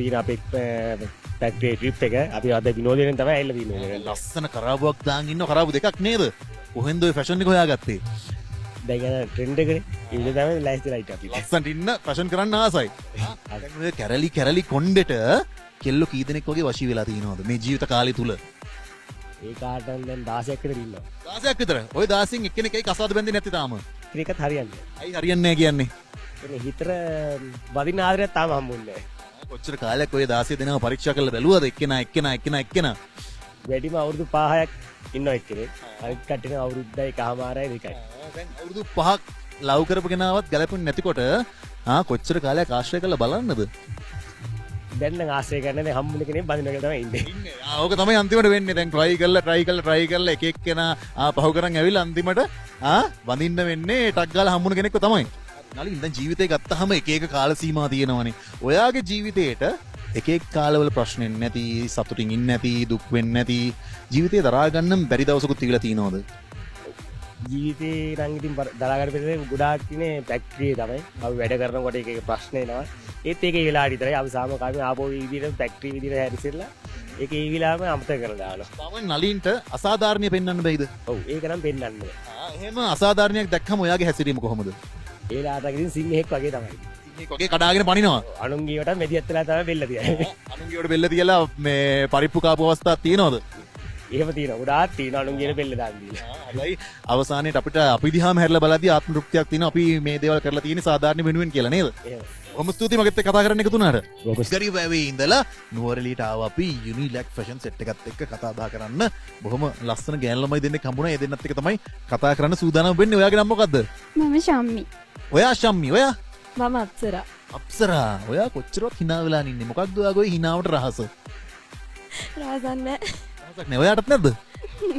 තියෙන අපේ factory trip එක අපි අද විනෝදයෙන් තමයි ඇවිල්ලා තියෙන්නේ. ලස්සන කරාබුවක් දාන් ඉන්න කරාබු දෙකක් නේද? කොහෙන්ද ඔය ෆැෂන් එක හොයාගත්තේ? දැන් යන ට්‍රෙන්ඩ් එකනේ. ඒක තමයි ලයිස්ට් ලයිට් අපි. ලස්සනට ඉන්න ෆැෂන් කරන්න ආසයි. දැන් ඔය කැරලි කොණ්ඩෙට කෙල්ලෝ කී දෙනෙක් වගේ වශී වෙලා තියෙනවද මේ ජීවිත කාලය තුල? ඒ කාටන් දැන් 16ක් විතර ඉන්නවා. 16ක් විතර. ඔය 16න් එක්කෙනෙක්යි කසාද බැඳෙන්නේ නැති තාම. ඒකත් හරියන්නේ. ඇයි හරියන්නේ නැහැ කියන්නේ? එනේ හිතර වදින ආදරයක් තාම හම්බුන්නේ නැහැ. කොච්චර කාලයක් ඔය 16 දෙනාම පරීක්ෂා කරලා බැලුවද? එක්කෙනා. වැඩිම අවුරුදු 5ක් ඉන්නවා එක්කෙනෙක්. අනිත් කට්ටිය අවුරුද්දයි කහමාරයි දෙකයි. දැන් අවුරුදු 5ක් ලව් කරපු කෙනාවත් ගැලපෙන්නේ නැතිකොට කොච්චර කාලයක් ආශ්‍රය කරලා බලන්නද? දැන් නම් ආශ්‍රය කරන්නේ හම්බුන කෙනෙක් බඳින එක තමයි ඉන්නේ. ඕක තමයි අන්තිමට වෙන්නේ. දැන් try කරලා එක එක්කෙනා පහු කරන් ඇවිල්ලා අන්තිමට වඳින්න වෙන්නේ ටක් ගාලා හම්බුන කෙනෙක්ව තමයි. නලින් දැන් ජීවිතේ ගත්තාම එක කාල සීමා තියෙනවනේ. ඔයාගේ ජීවිතේට එක කාලවල ප්‍රශ්න නැති, සතුටින් ඉන්නේ නැති, දුක් වෙන්නේ නැති ජීවිතේ දරා ගන්න බැරි දවසකුත් තිබිලා තියෙනවද? ජීවිතේ නම් ඉතින් දරා ගන්න බැරි ගොඩාක් ඉන්නේ ෆැක්ටරියේ තමයි. අපි වැඩ කරනකොට එක ප්‍රශ්න එනවා. ඒත් ඒකේ වෙලාවට විතරයි අපි සාමකාමී ආපෝ විදිහට ෆැක්ටරි විදිහට හැරිසෙලා ඒක ඒ විලාම අමතක කරලා දානවා. තමයි නලින්ට අසාධාරණිය පෙන්වන්න බැයිද? ඔව් ඒක නම් පෙන්වන්නේ. එහෙම අසාධාරණයක් දැක්කම ඔයාගේ හැසිරීම කොහොමද? ඒලාට ඉතින් සිංහෙක් වගේ තමයි. සිංහෙක් වගේ කඩාගෙන පනිනවා. අනුන්ගේවට මෙදියත් වෙලා තමයි බෙල්ල තියන්නේ. අනුන්ගේවට බෙල්ල තියලා මේ පරිප්පු කාපු අවස්ථාවක් තියෙනවද? එහෙම තියෙනවා. ගොඩාක් තියෙනවා අනුන්ගේ බෙල්ල දාන්න දීලා. හරියි. අවසානයේට අපිට අපි දිහාම හැරිලා බලද්දී ආත්ම තෘප්තියක් තියෙනවා. අපි මේ දේවල් කරලා තියෙන්නේ සාධාරණ වෙනුවෙන් කියලා නේද? එහෙම. බොහොම ස්තුතියි මගෙත් එක්ක කතා කරන්න එකතු වුණාට. ගරිබ වැවේ ඉඳලා නුවරඑළියට ආව අපි යුනිලැක් ෆැෂන් සෙට් එකත් එක්ක කතා බහ කරන්න. බොහොම ලස්සන ගෑන් ළමයි දෙන්නෙක් හම්බුණා. ඒ දෙන්නත් එක්ක තමයි කතා කරන්න සූදානම් වෙන්නේ. ඔයාගේ නම මොකද්ද? මම ශම්මි. ඔයා ශම්මි. ඔයා? මම අප්සරා. අප්සරා. ඔයා කොච්චරවත් hina වෙලා ඉන්නේ. මොකක්ද ඔයාගේ hinaවට රහස? රහසක් නැහැ. රහසක් නෑ. ඔයාටත් නැද්ද?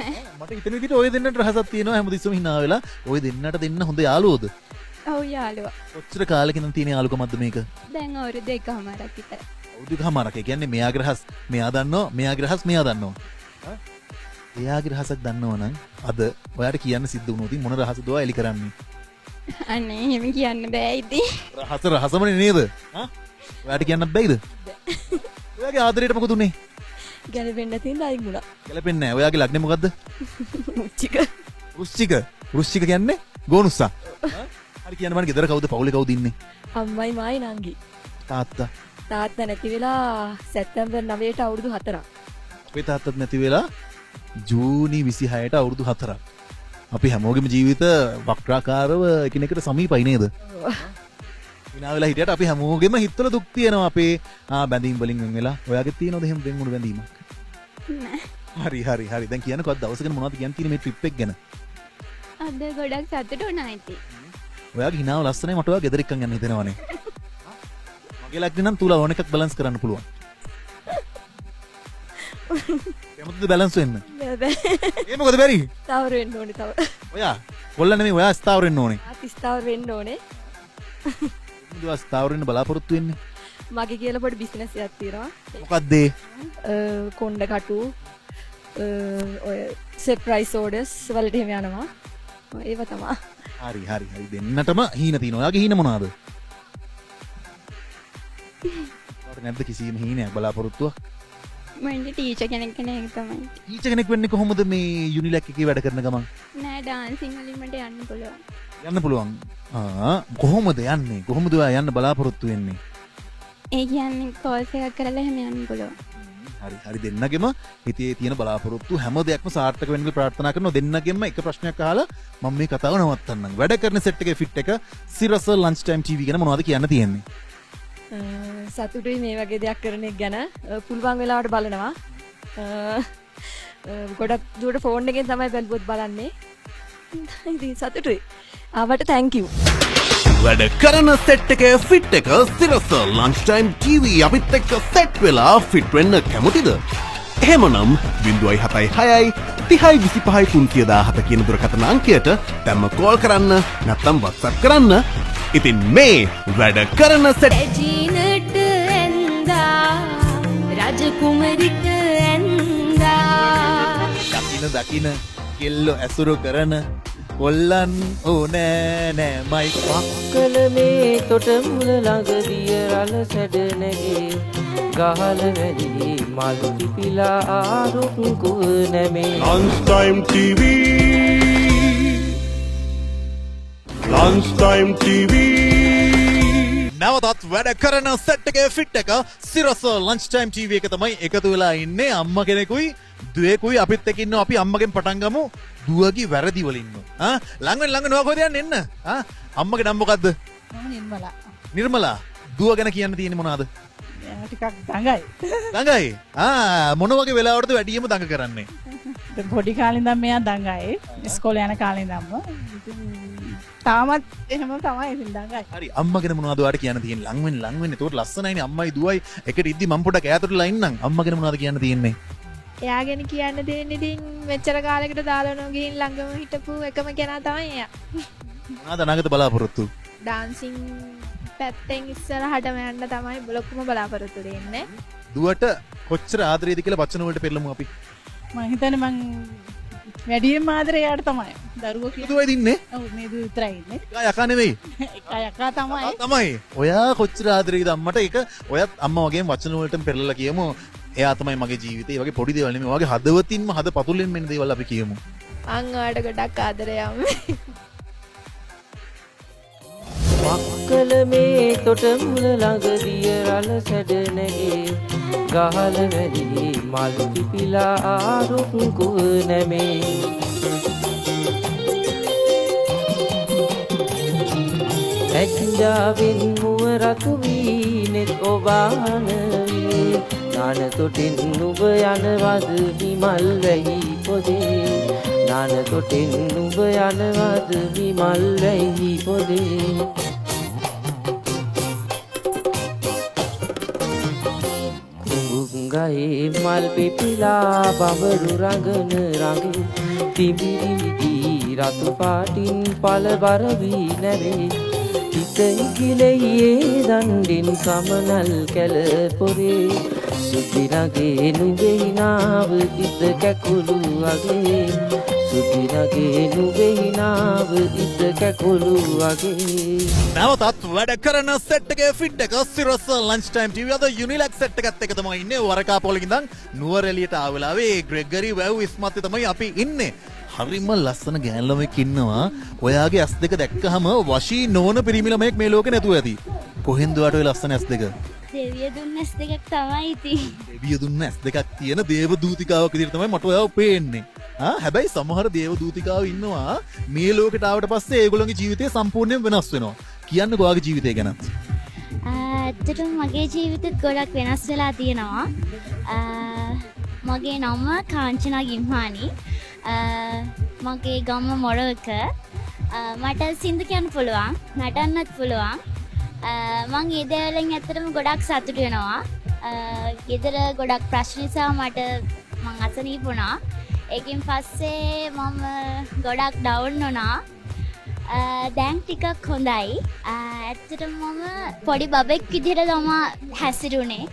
නෑ. මට හිතෙන විදිහට ඔය දෙන්නට රහසක් තියෙනවා. හැමතිස්සෙම hina වෙලා. ඔය දෙන්නට දෙන්න හොඳ යාළුවෝද? ඔව් යාළුවා. කොච්චර කාලෙකින් තියෙන යාළුකමක්ද මේක? දැන් අවුරුදු 1කමාරක් විතර. අවුරුදු එකමාරක්. ඒ කියන්නේ මෙයාගේ රහස් මෙයා දන්නවා, මෙයාගේ රහස් මෙයා දන්නවා. එයාගේ රහසක් දන්නවනම් අද ඔයාට කියන්න සිද්ධ වුණොත් මොන රහසද ඔයා එලි කරන්නේ? අනේ එහෙම කියන්න බෑ ඉතින්. රහසමනේ නේද? ඔයාට කියන්නත් බැයිද? ඔයාගේ ආදරේට මොකද උනේ? ගැලපෙන්න තියෙන අයින් වුණා. ගැලපෙන්නේ නැහැ. ඔයාගේ ලග්නේ මොකද්ද? රුචික. රුචික කියන්නේ ගෝනුස්සා. හරි කියන්න මම ගෙදර කවුද පවුලේ කවුද ඉන්නේ? අම්මයි මායි නංගි. තාත්තා. තාත්තා නැති වෙලා සැප්තැම්බර් 9ට අවුරුදු 4ක්. අපේ තාත්තත් නැති වෙලා ජූනි 26ට අවුරුදු 4ක්. අපි හැමෝගෙම ජීවිත වක්‍රාකාරව එකිනෙකට සමීපයි නේද? විනා වෙලා හිටියට අපි හැමෝගෙම හිතවල දුක් තියෙනවා අපේ බැඳීම් වලින් වෙන වෙලා. ඔයාගෙත් තියෙනවද එහෙම වෙන් වුණු බැඳීමක්? නෑ. හරි. දැන් කියන්නකෝ අද දවසක මොනවද කියන්න තියෙන්නේ මේ ට්‍රිප් එක ගැන? අද ගොඩක් සතුටු වුණා ඉතින්. ඔයාගේ හිනාව ලස්සනයි මට ඔයා ගෙදර එක්කන් යන්න හිතෙනවනේ. මගේ ලග්නේ නම් තුලා ඕන එකක් බැලන්ස් කරන්න පුළුවන්. කැමතිද බැලන්ස් වෙන්න? බෑ. ඒ මොකද බැරි? ස්ථාවර වෙන්න ඕනේ තව. ඔයා කොල්ල නෙමෙයි ඔයා ස්ථාවර වෙන්න ඕනේ. ආත් ස්ථාවර වෙන්න ඕනේ. මොකද ස්ථාවර වෙන්න බලාපොරොත්තු වෙන්නේ? මගේ කියලා පොඩි බිස්නස් එකක් තියෙනවා. මොකක්ද ඒ? කොණ්ඩ කටු ඔය සර්ප්‍රයිස් ඕඩර්ස් වලට එහෙම යනවා. ඒව තමයි. හරි දෙන්නටම හීන තියෙනවා. ඔයාගේ හීන මොනවාද? ඔයාට නැද්ද කිසිම හීනයක් බලාපොරොත්තුවක්? මම ටීචර් කෙනෙක් තමයි. ටීචර් කෙනෙක් වෙන්නේ කොහොමද මේ යුනිලැක් එකේ වැඩ කරන ගමන්? නෑ ඩාන්සින් වලින් මට යන්න පුළුවන්. යන්න පුළුවන්. කොහොමද යන්නේ? කොහොමද ඔයා යන්න බලාපොරොත්තු වෙන්නේ? ඒ කියන්නේ කෝස් එකක් කරලා එහෙම යන්න පුළුවන්. හරි දෙන්නගෙම හිතේ තියෙන බලාපොරොත්තු හැම දෙයක්ම සාර්ථක වෙන්න කියලා ප්‍රාර්ථනා කරනවා. දෙන්නගෙම එක ප්‍රශ්නයක් අහලා මම මේ කතාව නවත්තන්නම්. වැඩ කරන සෙට් එකේ ෆිට් එක සිරස ලන්ච් ටයිම් ටීවී ගැන මොනවද කියන්න තියෙන්නේ? සතුටුයි මේ වගේ දෙයක් කරන එක ගැන. පුළුවන් වෙලාවට බලනවා. ගොඩක් දුරට ෆෝන් එකෙන් තමයි බැලුවොත් බලන්නේ. ඉතින් සතුටුයි. ආවට thank you. වැඩ කරන සෙට් එකේ ෆිට් එක සිරස ලන්ච් ටයිම් ටීවී අපිත් එක්ක සෙට් වෙලා ෆිට් වෙන්න කැමතිද? එහෙමනම් 076 30 25 317 කියන දුරකථන අංකයට දැම්ම කෝල් කරන්න නැත්නම් WhatsApp කරන්න. ඉතින් මේ වැඩ කරන සෙට් ජීනට ඇන්දා රජකුමරිට ඇන්දා දකින කෙල්ලෝ ඇසුරු කරන කොල්ලන් ඕනෑ මයි පක්කල මේ තොට මුල ළඟ දිය රළ සැඩ නැගේ ගහල වැලි මල් පිපිලා රුක්කු නැමේ Lunchtime TV. Lunchtime TV. නැවතත් වැඩ කරන සෙට් එකේ ෆිට් එක සිරස ලන්ච් ටයිම් ටීවී එක තමයි එකතු වෙලා ඉන්නේ අම්මා කෙනෙකුයි දුවේකුයි අපිත් එක්ක ඉන්නවා අපි අම්මගෙන් පටන් ගමු දුවගේ වැරදි වලින් ළඟ නෝ කොහෙද යන්නේ එන්න අම්මගේ නම මොකද්ද නිර්මලා නිර්මලා දුව ගැන කියන්න තියෙන්නේ මොනවාද ටිකක් දඟයි දඟයි මොන වගේ වෙලාවටද වැඩියෙන්ම දඟ කරන්නේ පොඩි කාලේ ඉඳන් මෙයා දඟයි ඉස්කෝලේ යන කාලේ ඉඳන්ම තාමත් එහෙම තමයි ඉතින් දඟයි හරි අම්මා ගැන මොනවද ඔයාලට කියන්න තියෙන්නේ ලං වෙන්න ඒකට ලස්සනයිනේ අම්මයි දුවයි එකට ඉද්දි මම පොඩක් ඈතටලා ඉන්නම් අම්මා ගැන මොනවද කියන්න තියෙන්නේ එයා ගැන කියන්න දෙන්නේ ඉතින් මෙච්චර කාලයකට දාලා නෝ ගිහින් ළඟම හිටපු එකම කෙනා තමයි එයා මොනවද අනාගත බලාපොරොත්තු ඩාන්සින් පැත්තෙන් ඉස්සරහටම යන්න තමයි බ්ලොක්ම බලාපොරොත්තු වෙන්නේ දුවට කොච්චර ආදරේද කියලා වචන වලට පෙන්නමු අපි මම හිතන්නේ මං වැඩිම ආදරේ යාට තමයි දරුවෝ කියලා දුවයි දින්නේ ඔව් මේ දු විතරයි ඉන්නේ යකා නෙවෙයි යකා තමයි ඔයා කොච්චර ආදරේද අම්මට ඒක ඔයත් අම්මා වගේම වචන වලටම පෙරලලා කියමු එයා තමයි මගේ ජීවිතේ වගේ පොඩි දේවල් නෙමෙයි වගේ හදවතින්ම හද පතුලෙන් මෙන්න දේවල් අපි කියමු අං ඔයාලට ගොඩක් ආදරේ යන්නේ මක්කල මේ තොට මුල ළඟදිය රළ සැඩනගේ ගහල වැලි මල් පිපිලා රුක්කු නැමේ ඇච්ජාවෙන් මුව රතු වී නෙත් ඔබානවී නාන තොටින් නුඹ යනවද විමල් වැහි පොදේ නාන තොටින් නුඹ යනවද විමල් වැහි පොදේ ගහේ මල් පිපිලා බඹරු රඟන රඟේ තිබිරිදී රතු පාටින් පළබර වී නැවේ හිතෙන් කිලෙයේ දණ්ඩින් කමනල් කැල පොරේ සුදි රගේ නුඹේ නාව ඉත කැකුළු අගේ සුදි රගේ නුඹේ නාව ඉත කැකුළු අගේ නැවතත් වැඩ කරන සෙට් එකේ ෆිට් එක සිරස ලන්ච් ටයිම් ටීවී අද යුනිලැක් සෙට් එකත් එක තමයි ඉන්නේ වරකාපොලේ ඉඳන් නුවරඑළියට ආවලාවේ ග්‍රෙගරි වැව් ඉස්මත් තමයි අපි ඉන්නේ හරිම ලස්සන ගෑන් ළමෙක් ඉන්නවා ඔයාගේ ඇස් දෙක දැක්කහම වශී නොවන පිරිමි ළමෙක් මේ ලෝකේ නැතුව ඇති කොහෙන්ද ඔයාට ඔය ලස්සන ඇස් දෙක දෙවිය දුන්න ඇස් දෙකක් තමයි ඉතින් දෙවිය දුන්න ඇස් දෙකක් තියෙන දේව දූතිකාවක් විදිහට තමයි මට ඔයාව පේන්නේ හැබැයි සමහර දේව දූතිකාව ඉන්නවා මේ ලෝකෙට ආවට පස්සේ ඒගොල්ලන්ගේ ජීවිතය සම්පූර්ණයෙන් වෙනස් වෙනවා කියන්නකෝ ඔයාගේ ජීවිතය ගැන ඇත්තටම මගේ ජීවිතෙත් ගොඩක් වෙනස් වෙලා තියෙනවා මගේ නම කාංචනා ගිම්හානි මගේ ගම මොරවක මට සින්දු කියන්න පුළුවන් නටන්නත් පුළුවන් මං ඒ දේවල්ෙන් ඇත්තටම ගොඩක් සතුටු වෙනවා ගෙදර ගොඩක් ප්‍රශ්න නිසා මට මං අසනීප වුණා ඒකෙන් පස්සේ මම ගොඩක් ඩවුන් වුණා දැන් ටිකක් හොඳයි ඇත්තටම මම පොඩි බබෙක් විදිහට තමයි හැසිරුණේ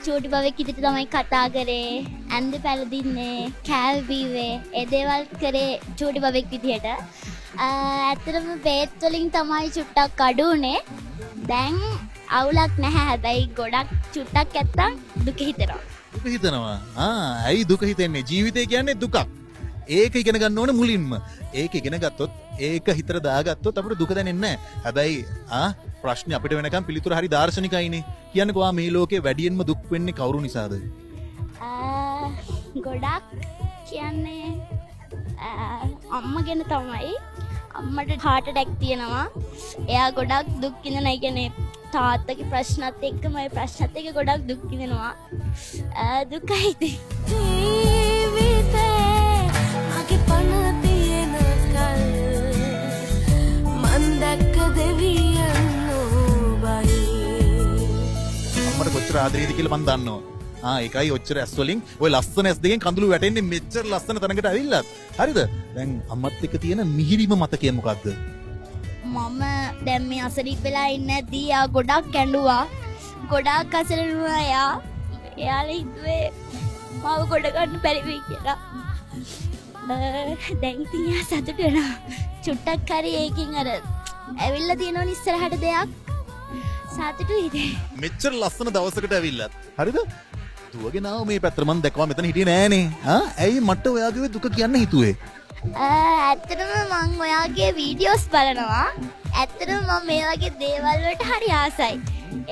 චූටි බබෙක් විදිහට තමයි කතා කරේ ඇඳ පැළඳින්නේ කෑල් බීවේ ඒ දේවල් කරේ චූටි බබෙක් විදිහට ඇත්තටම බේත් වලින් තමයි චුට්ටක් අඩු උනේ දැන් අවුලක් නැහැ හැබැයි ගොඩක් චුට්ටක් නැත්තම් දුක හිතෙනවා ඇයි දුක හිතෙන්නේ ජීවිතය කියන්නේ දුකක් ඒක ඉගෙන ගන්න ඕනේ මුලින්ම ඒක ඉගෙන ගත්තොත් ඒක හිතට දාගත්තොත් අපිට දුක දැනෙන්නේ නැහැ හැබැයි ප්‍රශ්නේ අපිට වෙනකම් පිළිතුර හරි දාර්ශනිකයිනේ කියන්නකෝ මේ ලෝකේ වැඩියෙන්ම දුක් වෙන්නේ කවුරු නිසාද ගොඩක් කියන්නේ අම්මා ගැන තමයි අම්මට heart attack තියෙනවා එයා ගොඩක් දුක් විඳිනවා කියන්නේ තාත්තගේ ප්‍රශ්නත් එක්කම ඒ ප්‍රශ්නත් එක්ක ගොඩක් දුක් විඳිනවා දුකයි ජීවිතේ අගේ පණ තියෙන කල් මන් දැක්ක දෙවියන් නොබයි අම්මට කොච්චර ආදරේද කියලා මන් දන්නවා ඒකයි ඔච්චර ඇස් වලින් ඔය ලස්සන ඇස් දෙකෙන් කඳුළු වැටෙන්නේ මෙච්චර ලස්සන තැනකට ඇවිල්ලත් හරිද දැන් අම්මත් එක්ක තියෙන මිහිරිම මතකය මොකද්ද මම දැන් මේ අසනීප වෙලා ඉන්නදී යා ගොඩක් කැඬුවා ගොඩක් අසරණුවා එයාලා හිතුවේ මාව ගොඩ ගන්න බැරි වෙයි කියලා දැන් ඉතින් යා සතුටු වෙනවා චුට්ටක් හරි ඒකින් අර ඇවිල්ලා තියෙනවනේ ඉස්සරහට දෙයක් සතුටුයි ඉතින්. මෙච්චර ලස්සන දවසකට ඇවිල්ලත් හරිද දුවගෙන ආව මේ පැත්තට මම දැක්කවා මෙතන හිටියේ නෑනේ ඇයි මට ඔයාගේ දුක කියන්න හිතුවේ ඇත්තටම මං ඔයාගේ වීඩියෝස් බලනවා. ඇත්තටම මම මේ වගේ දේවල් වලට හරි ආසයි.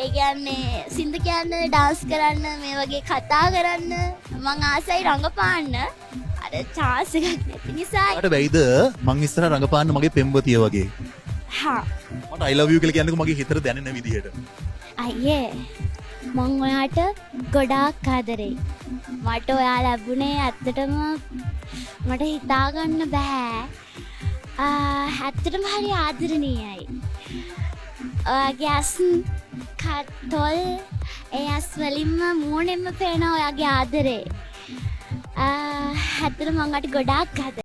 ඒ කියන්නේ සින්දු කියන්න, ඩාන්ස් කරන්න, මේ වගේ කතා කරන්න මං ආසයි රඟපාන්න. අර chance එකක් නැති නිසා. මට බැයිද මං ඉස්සර රඟපාන්න මගේ පෙම්වතිය වගේ. හා. මට I love you කියලා කියන්නකෝ මගේ හිතට දැනෙන විදිහට. අයියේ. මං ඔයාට ගොඩාක් ආදරෙයි. මට ඔයා ලැබුණේ ඇත්තටම මට හිතාගන්න බෑ. ඇත්තටම හරි ආදරණීයයි. ඔයාගේ ඇස් කතොල් ඒ ඇස් වලින්ම මූණෙන්ම පේන ඔයාගේ ආදරේ. ඇත්තටම මං අට ගොඩාක් ආදරෙයි.